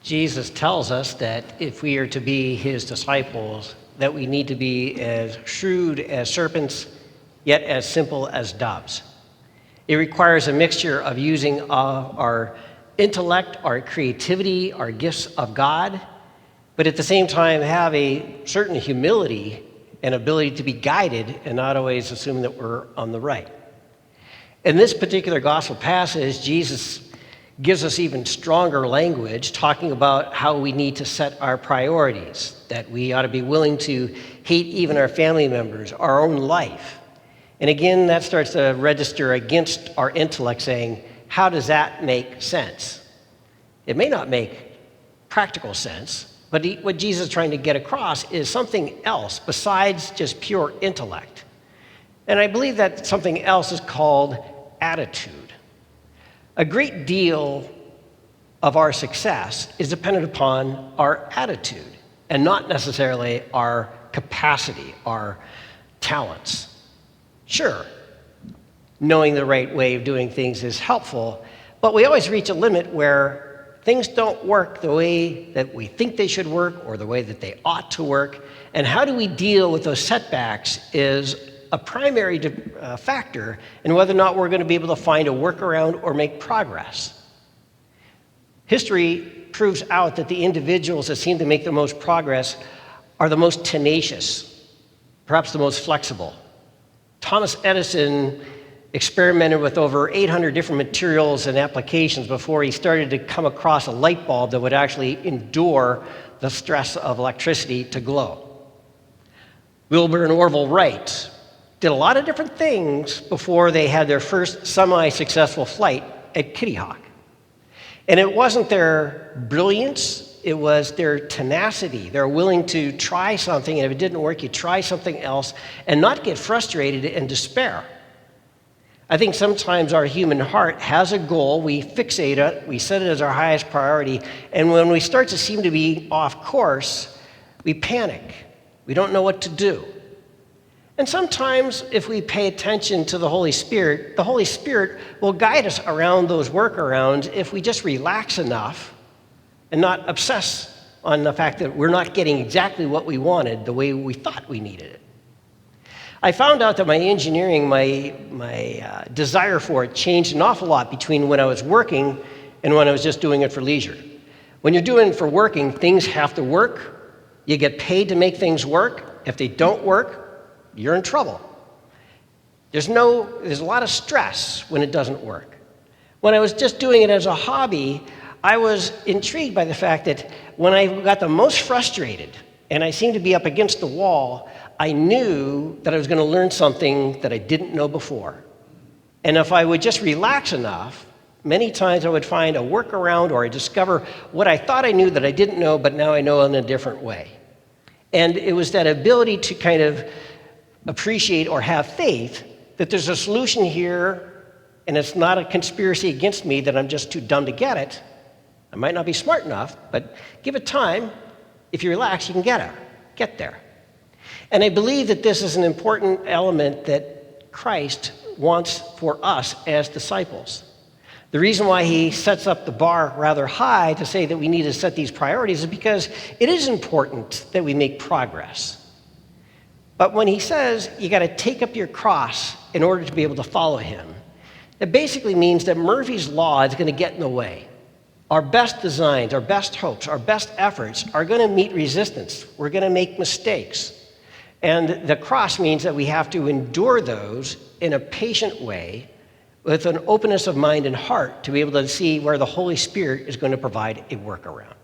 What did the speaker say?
Jesus tells us that if we are to be his disciples, that we need to be as shrewd as serpents, yet as simple as doves. It requires a mixture of using our intellect, our creativity, our gifts of God, but at the same time have a certain humility and ability to be guided and not always assume that we're on the right. In this particular gospel passage, Jesus gives us even stronger language talking about how we need to set our priorities, that we ought to be willing to hate even our family members, our own life. And again, that starts to register against our intellect saying, how does that make sense? It may not make practical sense, but what Jesus is trying to get across is something else besides just pure intellect. And I believe that something else is called attitude. A great deal of our success is dependent upon our attitude and not necessarily our capacity, our talents. Sure, knowing the right way of doing things is helpful, but we always reach a limit where things don't work the way that we think they should work or the way that they ought to work. And how do we deal with those setbacks is a primary factor in whether or not we're going to be able to find a workaround or make progress. History proves out that the individuals that seem to make the most progress are the most tenacious, perhaps the most flexible. Thomas Edison experimented with over 800 different materials and applications before he started to come across a light bulb that would actually endure the stress of electricity to glow. Wilbur and Orville Wright did a lot of different things before they had their first semi-successful flight at Kitty Hawk. And it wasn't their brilliance, it was their tenacity. They're willing to try something, and if it didn't work, you try something else and not get frustrated and despair. I think sometimes our human heart has a goal, we fixate it, we set it as our highest priority, and when we start to seem to be off course, we panic. We don't know what to do. And sometimes if we pay attention to the Holy Spirit will guide us around those workarounds if we just relax enough and not obsess on the fact that we're not getting exactly what we wanted the way we thought we needed it. I found out that my engineering, my desire for it changed an awful lot between when I was working and when I was just doing it for leisure. When you're doing it for working, things have to work. You get paid to make things work. If they don't work, you're in trouble. There's a lot of stress when it doesn't work. When I was just doing it as a hobby, I was intrigued by the fact that when I got the most frustrated and I seemed to be up against the wall, I knew that I was going to learn something that I didn't know before. And if I would just relax enough, many times I would find a workaround or I discover what I thought I knew that I didn't know, but now I know in a different way. And it was that ability to kind of appreciate or have faith that there's a solution here and it's not a conspiracy against me that I'm just too dumb to get it. I might not be smart enough, but give it time. If you relax, you can get there. And I believe that this is an important element that Christ wants for us as disciples. The reason why he sets up the bar rather high to say that we need to set these priorities is because it is important that we make progress. But when he says you got to take up your cross in order to be able to follow him, it basically means that Murphy's Law is going to get in the way. Our best designs, our best hopes, our best efforts are going to meet resistance. We're going to make mistakes. And the cross means that we have to endure those in a patient way with an openness of mind and heart to be able to see where the Holy Spirit is going to provide a workaround.